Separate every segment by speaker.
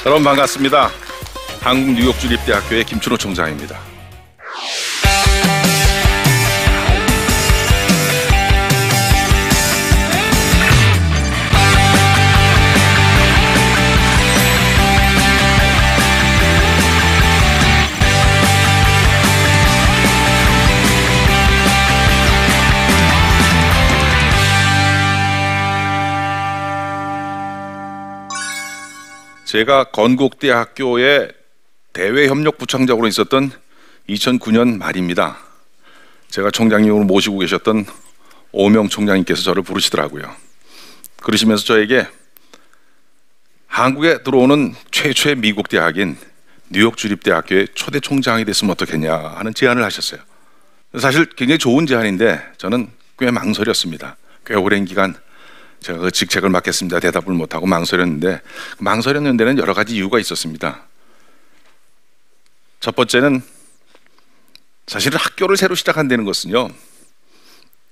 Speaker 1: 여러분 반갑습니다. 한국 뉴욕주립대학교의 김춘호 총장입니다. 제가 건국대학교의 대외협력부총장으로 있었던 2009년 말입니다. 제가 총장님으로 모시고 계셨던 오명 총장님께서 저를 부르시더라고요. 그러시면서 저에게 한국에 들어오는 최초의 미국 대학인 뉴욕주립대학교의 초대 총장이 됐으면 어떻겠냐 하는 제안을 하셨어요. 사실 굉장히 좋은 제안인데 저는 꽤 망설였습니다. 꽤 오랜 기간 제가 그 직책을 맡겠습니다 대답을 못하고 망설였는데, 망설였는 데는 여러 가지 이유가 있었습니다. 첫 번째는 사실은 학교를 새로 시작한다는 것은요,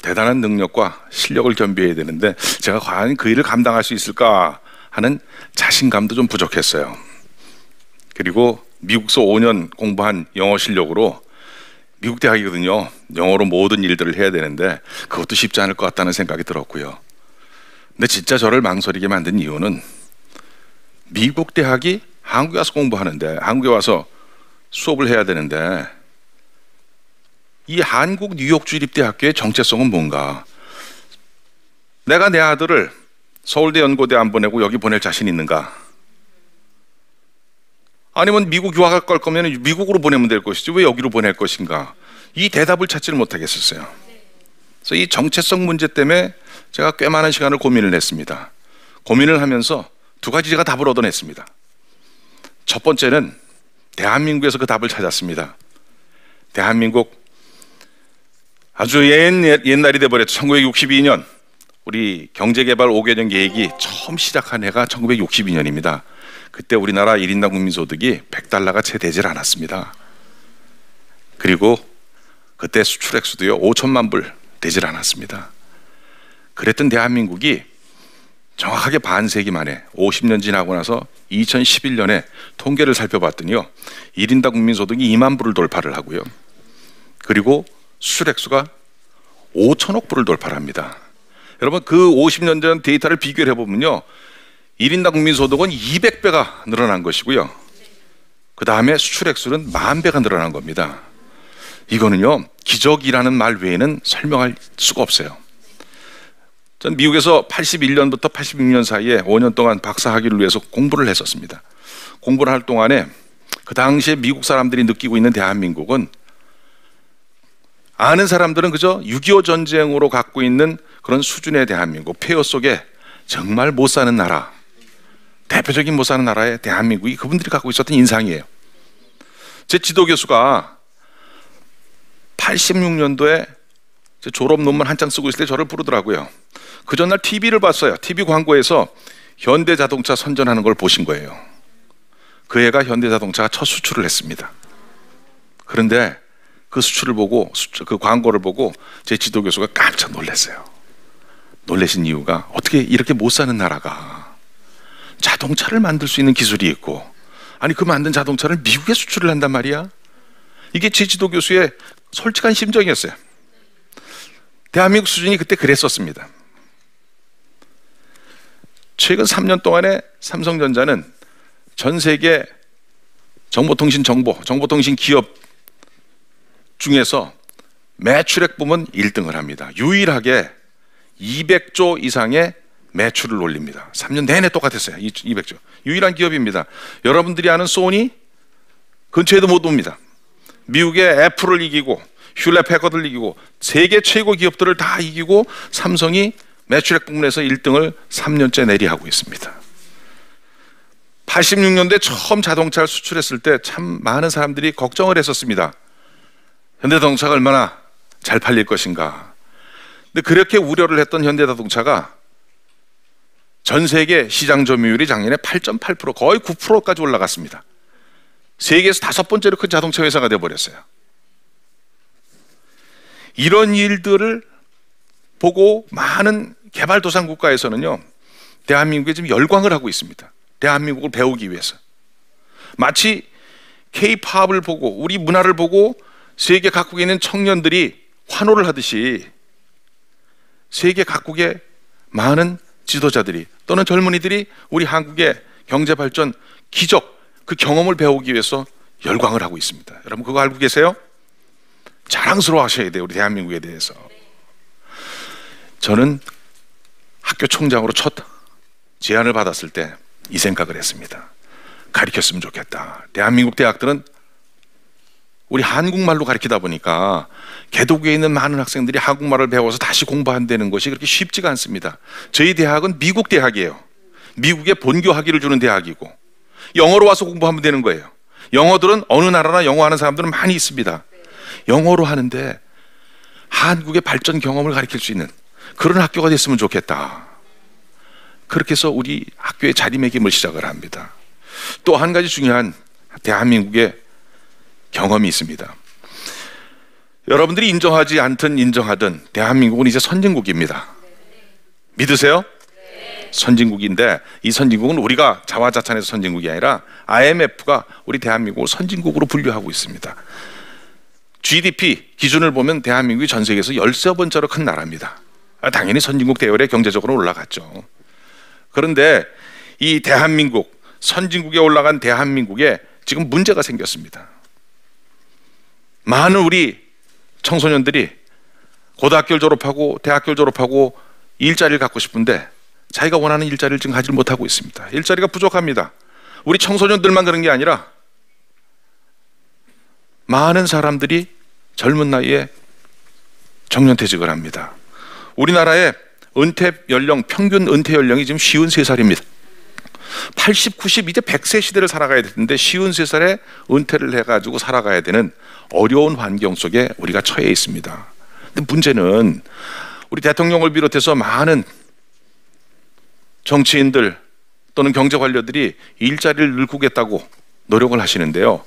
Speaker 1: 대단한 능력과 실력을 겸비해야 되는데 제가 과연 그 일을 감당할 수 있을까 하는 자신감도 좀 부족했어요. 그리고 미국서 5년 공부한 영어 실력으로 미국 대학이거든요, 영어로 모든 일들을 해야 되는데 그것도 쉽지 않을 것 같다는 생각이 들었고요. 근데 진짜 저를 망설이게 만든 이유는 미국 대학이 한국에 와서 공부하는데, 한국에 와서 수업을 해야 되는데 이 한국 뉴욕주립대학교의 정체성은 뭔가? 내가 내 아들을 서울대 연고대 안 보내고 여기 보낼 자신 있는가? 아니면 미국 유학할 걸 거면 미국으로 보내면 될 것이지 왜 여기로 보낼 것인가? 이 대답을 찾지를 못하겠었어요. 그래서 이 정체성 문제 때문에 제가 꽤 많은 시간을 고민을 했습니다. 고민을 하면서 두 가지 제가 답을 얻어냈습니다. 첫 번째는 대한민국에서 그 답을 찾았습니다. 대한민국 아주 옛날이 돼버렸죠. 1962년 우리 경제개발 5개년 계획이 처음 시작한 해가 1962년입니다. 그때 우리나라 1인당 국민소득이 $100가 채 되질 않았습니다. 그리고 그때 수출액수도요 5천만 불 되질 않았습니다. 그랬던 대한민국이 정확하게 반세기 만에 50년 지나고 나서 2011년에 통계를 살펴봤더니요, 1인당 국민소득이 2만 불을 돌파를 하고요, 그리고 수출액수가 5천억 불을 돌파를 합니다. 여러분 그 50년 전 데이터를 비교를 해보면요, 1인당 국민소득은 200배가 늘어난 것이고요, 그 다음에 수출액수는 10,000배가 늘어난 겁니다. 이거는요 기적이라는 말 외에는 설명할 수가 없어요. 전 미국에서 81년부터 86년 사이에 5년 동안 박사학위를 위해서 공부를 했었습니다. 공부를 할 동안에 그 당시에 미국 사람들이 느끼고 있는 대한민국은, 아는 사람들은 그저 6.25 전쟁으로 갖고 있는 그런 수준의 대한민국, 폐허 속에 정말 못 사는 나라, 대표적인 못 사는 나라의 대한민국이 그분들이 갖고 있었던 인상이에요. 제 지도 교수가 86년도에 졸업 논문 한창 쓰고 있을 때 저를 부르더라고요. 그 전날 TV를 봤어요. TV 광고에서 현대자동차 선전하는 걸 보신 거예요. 그 해가 현대자동차가 첫 수출을 했습니다. 그런데 그 수출을 보고, 그 광고를 보고 제 지도 교수가 깜짝 놀랐어요. 놀라신 이유가, 어떻게 이렇게 못 사는 나라가 자동차를 만들 수 있는 기술이 있고, 아니 그 만든 자동차를 미국에 수출을 한단 말이야? 이게 제 지도 교수의 솔직한 심정이었어요. 대한민국 수준이 그때 그랬었습니다. 최근 3년 동안에 삼성전자는 전 세계 정보통신 기업 중에서 매출액 부문 1등을 합니다. 유일하게 200조 이상의 매출을 올립니다. 3년 내내 똑같았어요. 200조. 유일한 기업입니다. 여러분들이 아는 소니 근처에도 못 옵니다. 미국의 애플을 이기고 휴렛 패커드를 이기고 세계 최고 기업들을 다 이기고 삼성이 매출액 부문에서 1등을 3년째 내리하고 있습니다. 86년도에 처음 자동차를 수출했을 때 참 많은 사람들이 걱정을 했었습니다. 현대자동차가 얼마나 잘 팔릴 것인가. 근데 그렇게 우려를 했던 현대자동차가 전 세계 시장 점유율이 작년에 8.8%, 거의 9%까지 올라갔습니다. 세계에서 5번째로 큰 자동차 회사가 되어버렸어요. 이런 일들을 보고 많은 개발도상 국가에서는요, 대한민국에 지금 열광을 하고 있습니다. 대한민국을 배우기 위해서. 마치 K-팝을 보고 우리 문화를 보고 세계 각국에 있는 청년들이 환호를 하듯이 세계 각국의 많은 지도자들이 또는 젊은이들이 우리 한국의 경제 발전 기적 그 경험을 배우기 위해서 열광을 하고 있습니다. 여러분 그거 알고 계세요? 자랑스러워 하셔야 돼요. 우리 대한민국에 대해서. 저는 학교 총장으로 첫 제안을 받았을 때 이 생각을 했습니다. 가르쳤으면 좋겠다. 대한민국 대학들은 우리 한국말로 가르치다 보니까 개도국에 있는 많은 학생들이 한국말을 배워서 다시 공부한다는 것이 그렇게 쉽지가 않습니다. 저희 대학은 미국 대학이에요. 미국의 본교 학위를 주는 대학이고 영어로 와서 공부하면 되는 거예요. 영어들은 어느 나라나 영어하는 사람들은 많이 있습니다. 영어로 하는데 한국의 발전 경험을 가르칠 수 있는 그런 학교가 됐으면 좋겠다. 그렇게 해서 우리 학교의 자리매김을 시작을 합니다. 또 한 가지 중요한 대한민국의 경험이 있습니다. 여러분들이 인정하지 않든 인정하든 대한민국은 이제 선진국입니다. 믿으세요? 선진국인데 이 선진국은 우리가 자화자찬해서 선진국이 아니라 IMF가 우리 대한민국을 선진국으로 분류하고 있습니다. GDP 기준을 보면 대한민국이 전 세계에서 13번째로 큰 나라입니다. 당연히 선진국 대열에 경제적으로 올라갔죠. 그런데 이 대한민국, 선진국에 올라간 대한민국에 지금 문제가 생겼습니다. 많은 우리 청소년들이 고등학교를 졸업하고 대학교를 졸업하고 일자리를 갖고 싶은데 자기가 원하는 일자리를 지금 가지 못하고 있습니다. 일자리가 부족합니다. 우리 청소년들만 그런 게 아니라 많은 사람들이 젊은 나이에 정년퇴직을 합니다. 우리나라의 은퇴 연령, 평균 은퇴 연령이 지금 53살입니다. 80, 90, 이제 100세 시대를 살아가야 되는데 53살에 은퇴를 해가지고 살아가야 되는 어려운 환경 속에 우리가 처해 있습니다. 근데 문제는 우리 대통령을 비롯해서 많은 정치인들 또는 경제 관료들이 일자리를 늘리겠다고 노력을 하시는데요.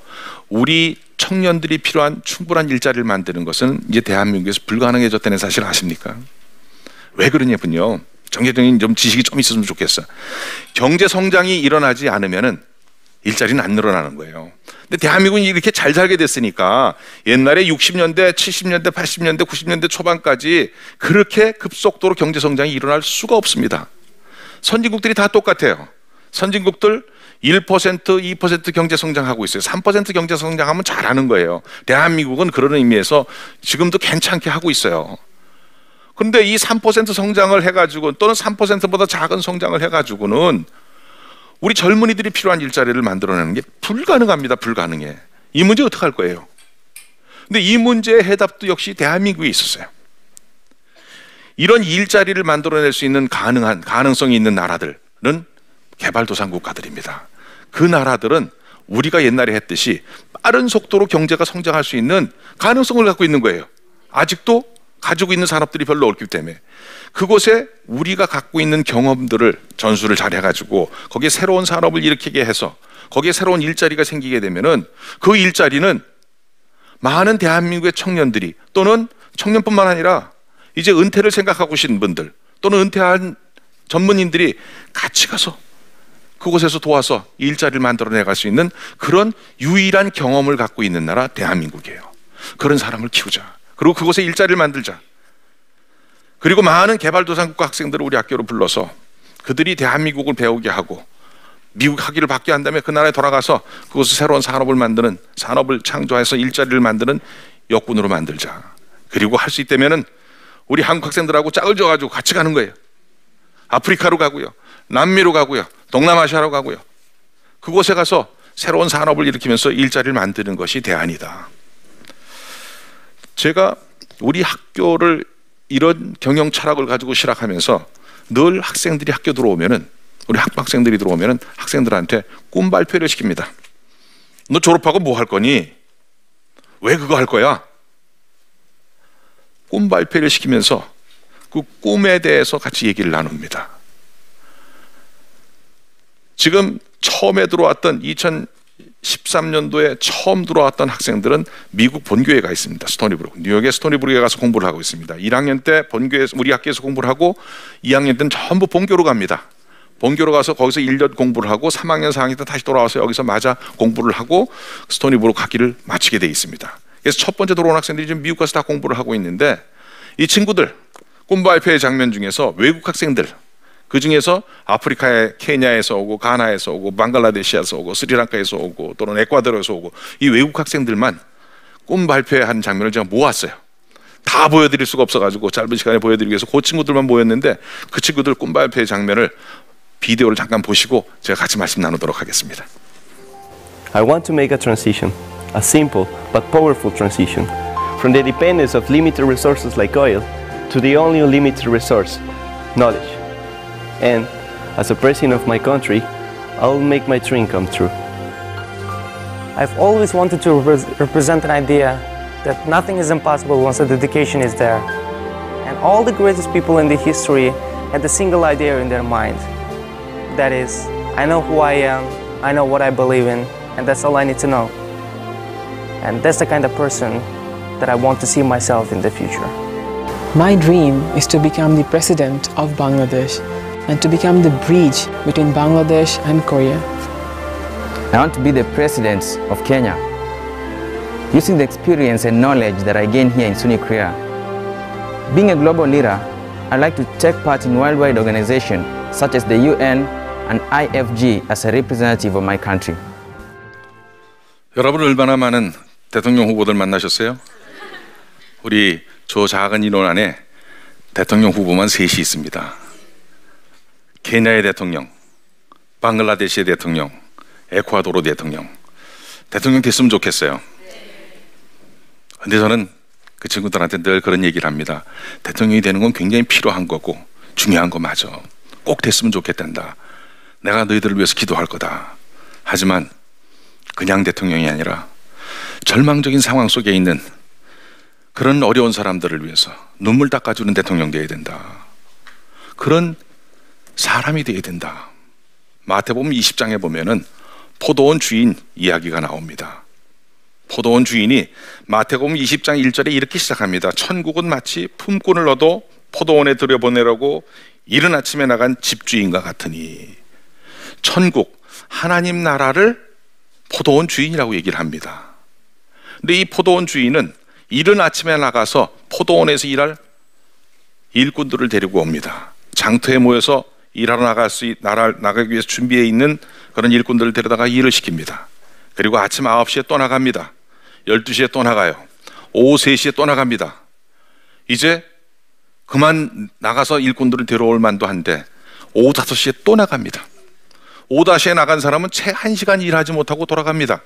Speaker 1: 우리 청년들이 필요한 충분한 일자리를 만드는 것은 이제 대한민국에서 불가능해졌다는 사실 아십니까? 왜 그러냐면요. 경제적인 좀 지식이 좀 있었으면 좋겠어. 경제 성장이 일어나지 않으면은 일자리는 안 늘어나는 거예요. 근데 대한민국이 이렇게 잘 살게 됐으니까 옛날에 60년대, 70년대, 80년대, 90년대 초반까지 그렇게 급속도로 경제 성장이 일어날 수가 없습니다. 선진국들이 다 똑같아요. 선진국들 1%, 2% 경제 성장하고 있어요. 3% 경제 성장하면 잘하는 거예요. 대한민국은 그런 의미에서 지금도 괜찮게 하고 있어요. 근데 이 3% 성장을 해가지고 또는 3%보다 작은 성장을 해가지고는 우리 젊은이들이 필요한 일자리를 만들어내는 게 불가능합니다. 불가능해. 이 문제 어떻게 할 거예요? 근데 이 문제의 해답도 역시 대한민국에 있었어요. 이런 일자리를 만들어낼 수 있는 가능성이 있는 나라들은 개발도상 국가들입니다. 그 나라들은 우리가 옛날에 했듯이 빠른 속도로 경제가 성장할 수 있는 가능성을 갖고 있는 거예요. 아직도 가지고 있는 산업들이 별로 없기 때문에 그곳에 우리가 갖고 있는 경험들을 전수를 잘 해가지고 거기에 새로운 산업을 일으키게 해서 거기에 새로운 일자리가 생기게 되면은 그 일자리는 많은 대한민국의 청년들이 또는 청년뿐만 아니라 이제 은퇴를 생각하고 계신 분들 또는 은퇴한 전문인들이 같이 가서 그곳에서 도와서 일자리를 만들어내갈 수 있는 그런 유일한 경험을 갖고 있는 나라 대한민국이에요. 그런 사람을 키우자. 그리고 그곳에 일자리를 만들자. 그리고 많은 개발도상국가 학생들을 우리 학교로 불러서 그들이 대한민국을 배우게 하고 미국 학위를 받게 한 다음에 그 나라에 돌아가서 그곳에 새로운 산업을 창조해서 일자리를 만드는 역군으로 만들자. 그리고 할 수 있다면은 우리 한국 학생들하고 짝을 져가지고 같이 가는 거예요. 아프리카로 가고요, 남미로 가고요, 동남아시아로 가고요. 그곳에 가서 새로운 산업을 일으키면서 일자리를 만드는 것이 대안이다. 제가 우리 학교를 이런 경영 철학을 가지고 시작하면서 늘 학생들이 학교 들어오면은 우리 학부학생들이 들어오면은 학생들한테 꿈 발표를 시킵니다. 너 졸업하고 뭐 할 거니? 왜 그거 할 거야? 꿈 발표를 시키면서 그 꿈에 대해서 같이 얘기를 나눕니다. 지금 처음에 들어왔던 2013년도에 처음 들어왔던 학생들은 미국 본교에 가 있습니다. 스토니브룩, 뉴욕의 스토니브룩에 가서 공부를 하고 있습니다. 1학년 때 본교에서 우리 학교에서 공부를 하고 2학년 때는 전부 본교로 갑니다. 본교로 가서 거기서 1년 공부를 하고 3학년 4학년 때 다시 돌아와서 여기서 마저 공부를 하고 스토니브룩 학기를 마치게 돼 있습니다. 그래서 첫 번째 들어온 학생들이 지금 미국 가서 다 공부를 하고 있는데, 이 친구들 꿈 발표의 장면 중에서 외국 학생들, 그 중에서 아프리카의 케냐에서 오고 가나에서 오고 방글라데시에서 오고 스리랑카에서 오고 또는 에콰도르에서 오고 이 외국 학생들만 꿈 발표한 장면을 제가 모았어요. 다 보여드릴 수가 없어가지고 짧은 시간에 보여드리기 위해서 그 친구들만 모였는데, 그 친구들 꿈 발표의 장면을 비디오를 잠깐 보시고 제가 같이 말씀 나누도록 하겠습니다.
Speaker 2: I want to make a transition, a simple but powerful transition, from the dependence of limited resources like oil to the only unlimited resource, knowledge. And as a president of my country, I will make my dream come true.
Speaker 3: I've always wanted to represent an idea that nothing is impossible once the dedication is there. And all the greatest people in the history had a single idea in their mind. That is, I know who I am, I know what I believe in, and that's all I need to know. And that's the kind of person that I want to see myself in the future.
Speaker 4: My dream is to become the president of Bangladesh and to become the bridge between Bangladesh and Korea.
Speaker 5: I want to be the president of Kenya, using the experience and knowledge that I gained here in SUNY Korea. Being a global leader, I'd like to take part in worldwide organizations such as the UN and IFG as a representative of my country.
Speaker 1: 여러분 얼마나 많은 대통령 후보들 만나셨어요? 우리 저 작은 인원 안에 대통령 후보만 셋이 있습니다. 케냐의 대통령, 방글라데시의 대통령, 에콰도르 대통령. 대통령 됐으면 좋겠어요. 근데 저는 그 친구들한테 늘 그런 얘기를 합니다. 대통령이 되는 건 굉장히 필요한 거고 중요한 거 맞아. 꼭 됐으면 좋겠단다. 내가 너희들을 위해서 기도할 거다. 하지만 그냥 대통령이 아니라 절망적인 상황 속에 있는 그런 어려운 사람들을 위해서 눈물 닦아주는 대통령 되어야 된다. 그런 사람이 되어야 된다. 마태복음 20장에 보면은 포도원 주인 이야기가 나옵니다. 포도원 주인이 마태복음 20장 1절에 이렇게 시작합니다. 천국은 마치 품꾼을 얻어 포도원에 들여보내려고 이른 아침에 나간 집주인과 같으니. 천국, 하나님 나라를 포도원 주인이라고 얘기를 합니다. 근데 이 포도원 주인은 이른 아침에 나가서 포도원에서 일할 일꾼들을 데리고 옵니다. 장터에 모여서 일하러 나가기 위해서 준비해 있는 그런 일꾼들을 데려다가 일을 시킵니다. 그리고 아침 9시에 또 나갑니다. 12시에 또 나가요. 오후 3시에 또 나갑니다. 이제 그만 나가서 일꾼들을 데려올 만도 한데 오후 5시에 또 나갑니다. 오후 5시에 나간 사람은 채 1시간 일하지 못하고 돌아갑니다.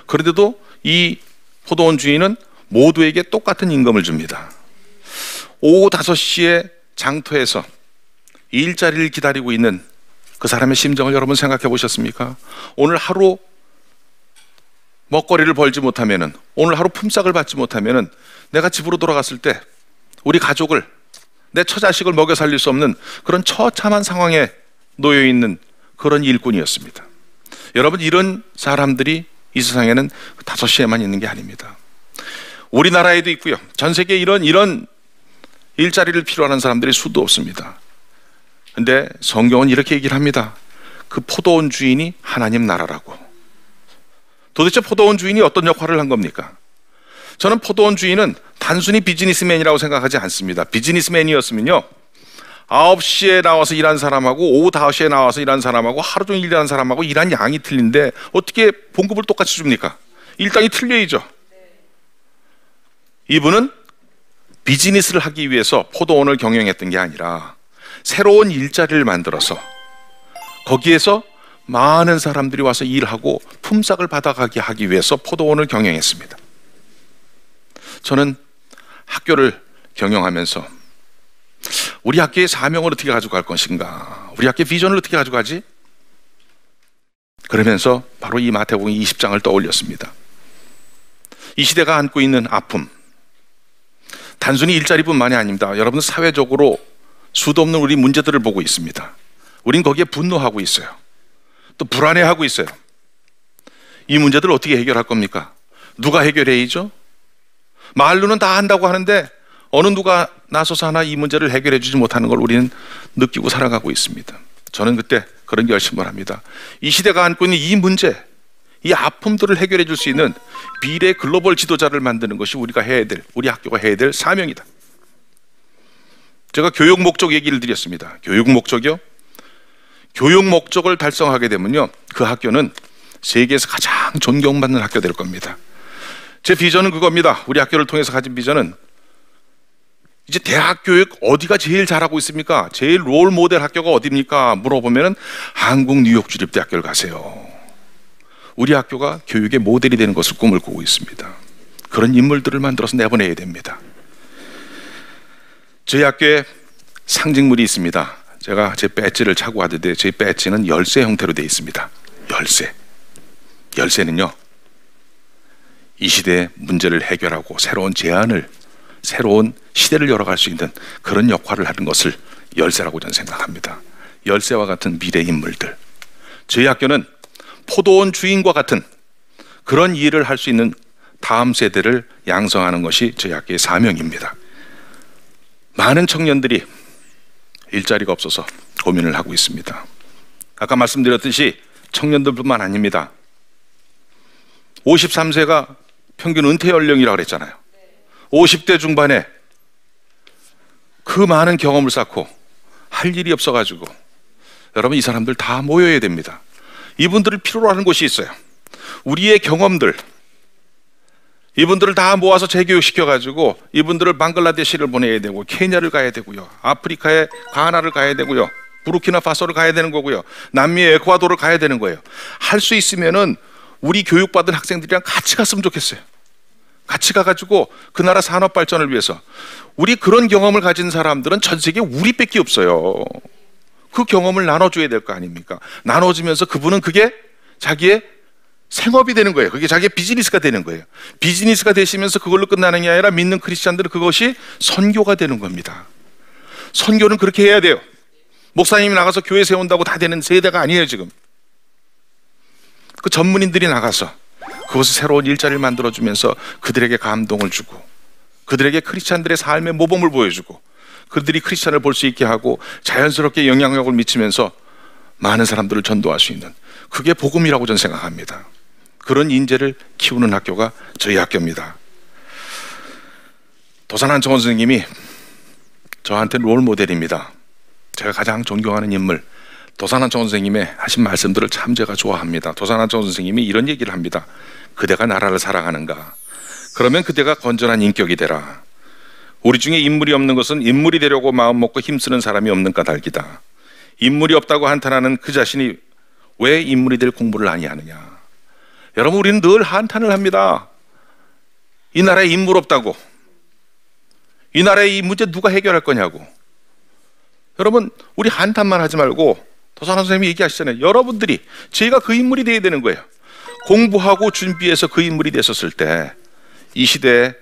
Speaker 1: 그런데도 이 포도원 주인은 모두에게 똑같은 임금을 줍니다. 오후 5시에 장터에서 일자리를 기다리고 있는 그 사람의 심정을 여러분 생각해 보셨습니까? 오늘 하루 먹거리를 벌지 못하면은, 오늘 하루 품삯을 받지 못하면은 내가 집으로 돌아갔을 때 우리 가족을, 내 처자식을 먹여 살릴 수 없는 그런 처참한 상황에 놓여 있는 그런 일꾼이었습니다. 여러분, 이런 사람들이 이 세상에는 5시에만 있는 게 아닙니다. 우리나라에도 있고요. 전 세계에 이런 일자리를 필요하는 사람들이 수도 없습니다. 근데 성경은 이렇게 얘기를 합니다. 그 포도원 주인이 하나님 나라라고. 도대체 포도원 주인이 어떤 역할을 한 겁니까? 저는 포도원 주인은 단순히 비즈니스맨이라고 생각하지 않습니다. 비즈니스맨이었으면요, 9시에 나와서 일한 사람하고 오후 5시에 나와서 일한 사람하고 하루 종일 일하는 사람하고 일한 양이 틀린데 어떻게 봉급을 똑같이 줍니까? 일당이 틀려야죠. 이분은 비즈니스를 하기 위해서 포도원을 경영했던 게 아니라 새로운 일자리를 만들어서 거기에서 많은 사람들이 와서 일하고 품삯을 받아가게 하기 위해서 포도원을 경영했습니다. 저는 학교를 경영하면서 우리 학교의 사명을 어떻게 가져갈 것인가, 우리 학교의 비전을 어떻게 가져가지? 그러면서 바로 이 마태복음 20장을 떠올렸습니다. 이 시대가 안고 있는 아픔, 단순히 일자리뿐만이 아닙니다. 여러분, 사회적으로 수도 없는 우리 문제들을 보고 있습니다. 우린 거기에 분노하고 있어요. 또 불안해하고 있어요. 이 문제들을 어떻게 해결할 겁니까? 누가 해결해야죠? 말로는 다 한다고 하는데 어느 누가 나서서 하나 이 문제를 해결해 주지 못하는 걸 우리는 느끼고 살아가고 있습니다. 저는 그때 그런 결심을 합니다. 이 시대가 안고 있는 이 문제, 이 아픔들을 해결해 줄 수 있는 미래 글로벌 지도자를 만드는 것이 우리가 해야 될, 우리 학교가 해야 될 사명이다. 제가 교육 목적 얘기를 드렸습니다. 교육 목적이요? 교육 목적을 달성하게 되면요, 그 학교는 세계에서 가장 존경받는 학교 될 겁니다. 제 비전은 그겁니다. 우리 학교를 통해서 가진 비전은 이제 대학 교육 어디가 제일 잘하고 있습니까? 제일 롤 모델 학교가 어디입니까? 물어보면 한국 뉴욕주립대학교를 가세요. 우리 학교가 교육의 모델이 되는 것을 꿈을 꾸고 있습니다. 그런 인물들을 만들어서 내보내야 됩니다. 저희 학교에 상징물이 있습니다. 제가 제 배지를 차고 가는데 제 배지는 열쇠 형태로 되어 있습니다. 열쇠. 열쇠는요, 이 시대의 문제를 해결하고 새로운 제안을, 새로운 시대를 열어갈 수 있는 그런 역할을 하는 것을 열쇠라고 저는 생각합니다. 열쇠와 같은 미래 인물들. 저희 학교는 포도원 주인과 같은 그런 일을 할 수 있는 다음 세대를 양성하는 것이 저희 학교의 사명입니다. 많은 청년들이 일자리가 없어서 고민을 하고 있습니다. 아까 말씀드렸듯이 청년들뿐만 아닙니다. 53세가 평균 은퇴 연령이라고 그랬잖아요. 50대 중반에 그 많은 경험을 쌓고 할 일이 없어가지고, 여러분, 이 사람들 다 모여야 됩니다. 이분들을 필요로 하는 곳이 있어요. 우리의 경험들, 이분들을 다 모아서 재교육시켜가지고 이분들을 방글라데시를 보내야 되고, 케냐를 가야 되고요, 아프리카의 가나를 가야 되고요, 부르키나파소를 가야 되는 거고요, 남미의 에콰도르를 가야 되는 거예요. 할 수 있으면은 우리 교육받은 학생들이랑 같이 갔으면 좋겠어요. 같이 가가지고 그 나라 산업 발전을 위해서. 우리 그런 경험을 가진 사람들은 전 세계에 우리밖에 없어요. 그 경험을 나눠줘야 될 거 아닙니까? 나눠주면서 그분은 그게 자기의 생업이 되는 거예요. 그게 자기의 비즈니스가 되는 거예요. 비즈니스가 되시면서 그걸로 끝나는 게 아니라 믿는 크리스찬들은 그것이 선교가 되는 겁니다. 선교는 그렇게 해야 돼요. 목사님이 나가서 교회 세운다고 다 되는 세대가 아니에요. 지금 그 전문인들이 나가서 그것을 새로운 일자리를 만들어주면서 그들에게 감동을 주고, 그들에게 크리스찬들의 삶의 모범을 보여주고, 그들이 크리스찬을 볼 수 있게 하고 자연스럽게 영향력을 미치면서 많은 사람들을 전도할 수 있는, 그게 복음이라고 저는 생각합니다. 그런 인재를 키우는 학교가 저희 학교입니다. 도산한청 선생님이 저한테 롤 모델입니다. 제가 가장 존경하는 인물, 도산한청 선생님의 하신 말씀들을 참 제가 좋아합니다. 도산한청 선생님이 이런 얘기를 합니다. 그대가 나라를 사랑하는가? 그러면 그대가 건전한 인격이 되라. 우리 중에 인물이 없는 것은 인물이 되려고 마음 먹고 힘쓰는 사람이 없는 까닭이다. 인물이 없다고 한탄하는 그 자신이 왜 인물이 될 공부를 아니하느냐. 여러분, 우리는 늘 한탄을 합니다. 이 나라에 인물 없다고, 이 나라의 이 문제 누가 해결할 거냐고. 여러분, 우리 한탄만 하지 말고 도산한 선생님이 얘기하시잖아요. 여러분들이, 제가 그 인물이 되어야 되는 거예요. 공부하고 준비해서 그 인물이 됐었을 때 이 시대에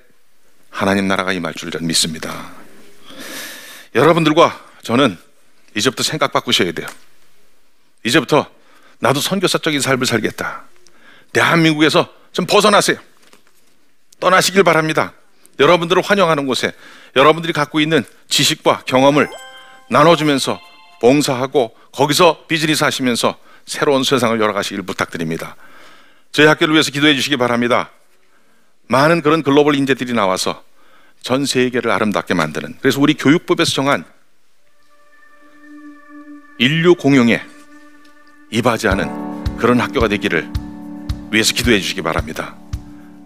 Speaker 1: 하나님 나라가 임할 줄 저는 믿습니다. 여러분들과 저는 이제부터 생각 바꾸셔야 돼요. 이제부터 나도 선교사적인 삶을 살겠다. 대한민국에서 좀 벗어나세요. 떠나시길 바랍니다. 여러분들을 환영하는 곳에 여러분들이 갖고 있는 지식과 경험을 나눠주면서 봉사하고 거기서 비즈니스 하시면서 새로운 세상을 열어가시길 부탁드립니다. 저희 학교를 위해서 기도해 주시기 바랍니다. 많은 그런 글로벌 인재들이 나와서 전 세계를 아름답게 만드는, 그래서 우리 교육법에서 정한 인류 공용에 이바지하는 그런 학교가 되기를 위해서 기도해 주시기 바랍니다.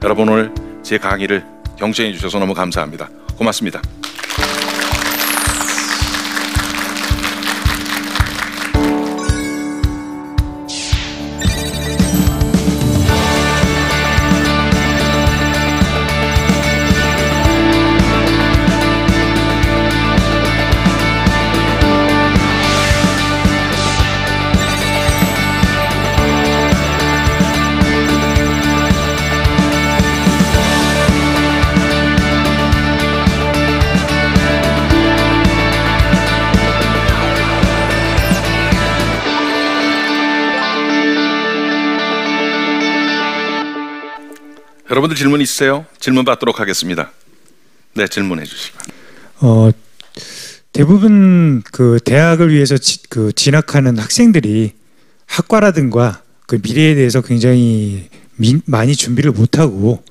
Speaker 1: 여러분, 오늘 제 강의를 경청해 주셔서 너무 감사합니다. 고맙습니다. 여러분들 질문 있으세요? 질문 받도록 하겠습니다. 네, 질문해 주시기 바랍니다.
Speaker 6: 대부분 그 대학을 위해서 진학하는 학생들이 학과라든가 그 미래에 대해서 굉장히 많이 준비를 못하고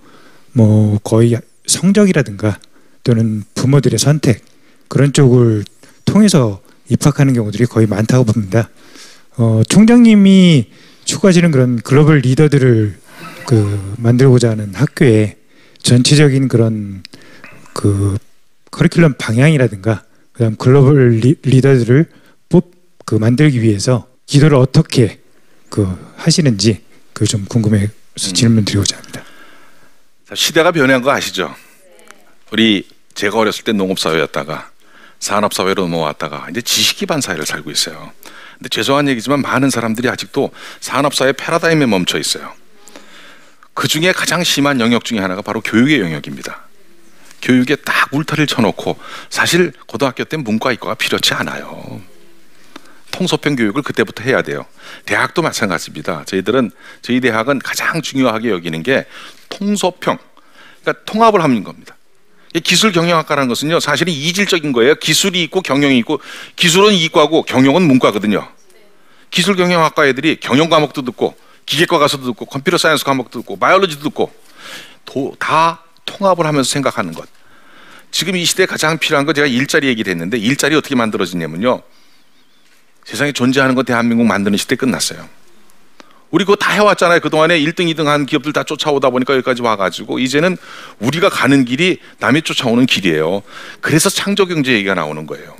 Speaker 6: 뭐 거의 성적이라든가 또는 부모들의 선택 그런 쪽을 통해서 입학하는 경우들이 거의 많다고 봅니다. 총장님이 추구하시는 그런 글로벌 리더들을 만들고자 하는 학교에 전체적인 그런 커리큘럼 방향이라든가 그다음 글로벌 리더들을 만들기 위해서 기도를 어떻게 하시는지 좀 궁금해서 질문드리고자 합니다.
Speaker 1: 시대가 변한 거 아시죠? 제가 어렸을 때 농업사회였다가 산업사회로 넘어왔다가 이제 지식기반 사회를 살고 있어요. 근데 죄송한 얘기지만 많은 사람들이 아직도 산업사회 패러다임에 멈춰 있어요. 그 중에 가장 심한 영역 중에 하나가 바로 교육의 영역입니다. 교육에 딱 울타리를 쳐놓고 사실 고등학교 때 문과 이과가 필요치 않아요. 통소평 교육을 그때부터 해야 돼요. 대학도 마찬가지입니다. 저희 대학은 가장 중요하게 여기는 게 통소평, 그러니까 통합을 하는 겁니다. 기술 경영학과라는 것은요 사실은 이질적인 거예요. 기술이 있고 경영이 있고, 기술은 이과고 경영은 문과거든요. 기술 경영학과 애들이 경영 과목도 듣고 기계과 가서도 듣고 컴퓨터 사이언스 과목도 듣고 바이올로지도 듣고 다 통합을 하면서 생각하는 것. 지금 이 시대에 가장 필요한 거, 제가 일자리 얘기를 했는데 일자리 어떻게 만들어지냐면요, 세상에 존재하는 거 대한민국 만드는 시대 끝났어요. 우리 그거 다 해왔잖아요. 그동안에 1등, 2등 한 기업들 다 쫓아오다 보니까 여기까지 와가지고 이제는 우리가 가는 길이 남이 쫓아오는 길이에요. 그래서 창조경제 얘기가 나오는 거예요.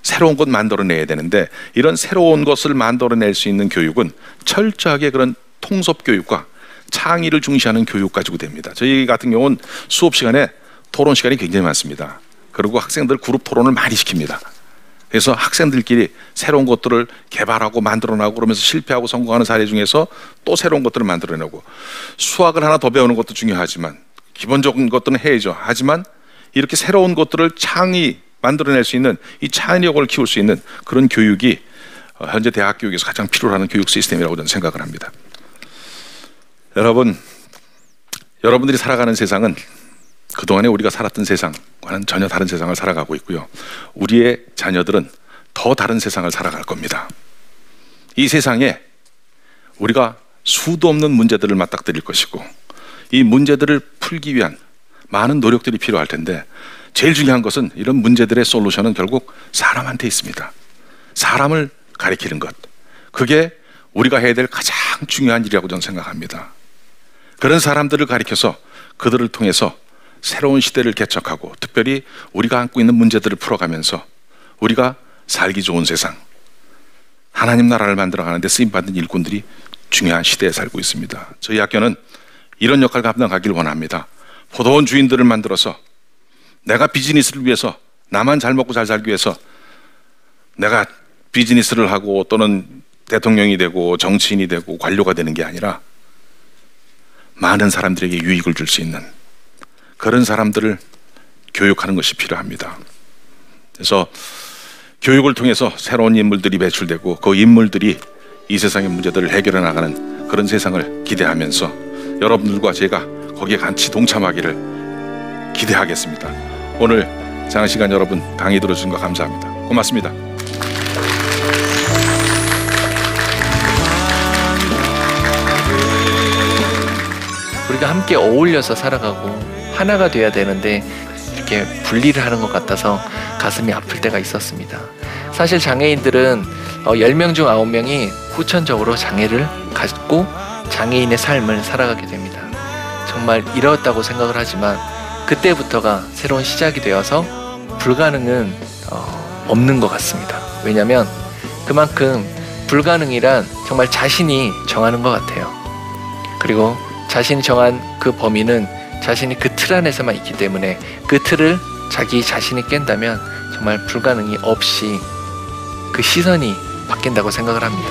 Speaker 1: 새로운 것 만들어내야 되는데, 이런 새로운 것을 만들어낼 수 있는 교육은 철저하게 그런 통섭교육과 창의를 중시하는 교육 가지고 됩니다. 저희 같은 경우는 수업 시간에 토론 시간이 굉장히 많습니다. 그리고 학생들 그룹 토론을 많이 시킵니다. 그래서 학생들끼리 새로운 것들을 개발하고 만들어내고, 그러면서 실패하고 성공하는 사례 중에서 또 새로운 것들을 만들어내고, 수학을 하나 더 배우는 것도 중요하지만 기본적인 것들은 해야죠. 하지만 이렇게 새로운 것들을 만들어낼 수 있는 이 창의력을 키울 수 있는 그런 교육이 현재 대학 교육에서 가장 필요로 하는 교육 시스템이라고 저는 생각을 합니다. 여러분들이 살아가는 세상은 그동안에 우리가 살았던 세상과는 전혀 다른 세상을 살아가고 있고요. 우리의 자녀들은 더 다른 세상을 살아갈 겁니다. 이 세상에 우리가 수도 없는 문제들을 맞닥뜨릴 것이고, 이 문제들을 풀기 위한 많은 노력들이 필요할 텐데, 제일 중요한 것은 이런 문제들의 솔루션은 결국 사람한테 있습니다. 사람을 가리키는 것, 그게 우리가 해야 될 가장 중요한 일이라고 저는 생각합니다. 그런 사람들을 가리켜서 그들을 통해서 새로운 시대를 개척하고, 특별히 우리가 안고 있는 문제들을 풀어가면서 우리가 살기 좋은 세상, 하나님 나라를 만들어가는 데 쓰임받는 일꾼들이 중요한 시대에 살고 있습니다. 저희 학교는 이런 역할을 감당하길 원합니다. 포도원 주인들을 만들어서 내가 비즈니스를 위해서, 나만 잘 먹고 잘 살기 위해서 내가 비즈니스를 하고 또는 대통령이 되고 정치인이 되고 관료가 되는 게 아니라 많은 사람들에게 유익을 줄 수 있는 그런 사람들을 교육하는 것이 필요합니다. 그래서 교육을 통해서 새로운 인물들이 배출되고, 그 인물들이 이 세상의 문제들을 해결해 나가는 그런 세상을 기대하면서 여러분들과 제가 거기에 같이 동참하기를 기대하겠습니다. 오늘 장시간 여러분 강의 들어주신 거 감사합니다. 고맙습니다.
Speaker 7: 우리가 함께 어울려서 살아가고 하나가 돼야 되는데 이렇게 분리를 하는 것 같아서 가슴이 아플 때가 있었습니다. 사실 장애인들은 10명 중 9명이 후천적으로 장애를 갖고 장애인의 삶을 살아가게 됩니다. 정말 이렇다고 생각을 하지만 그때부터가 새로운 시작이 되어서 불가능은 없는 것 같습니다. 왜냐하면 그만큼 불가능이란 정말 자신이 정하는 것 같아요. 그리고 자신이 정한 그 범위는 자신이 그 틀 안에서만 있기 때문에 그 틀을 자기 자신이 깬다면 정말 불가능이 없이 그 시선이 바뀐다고 생각을 합니다.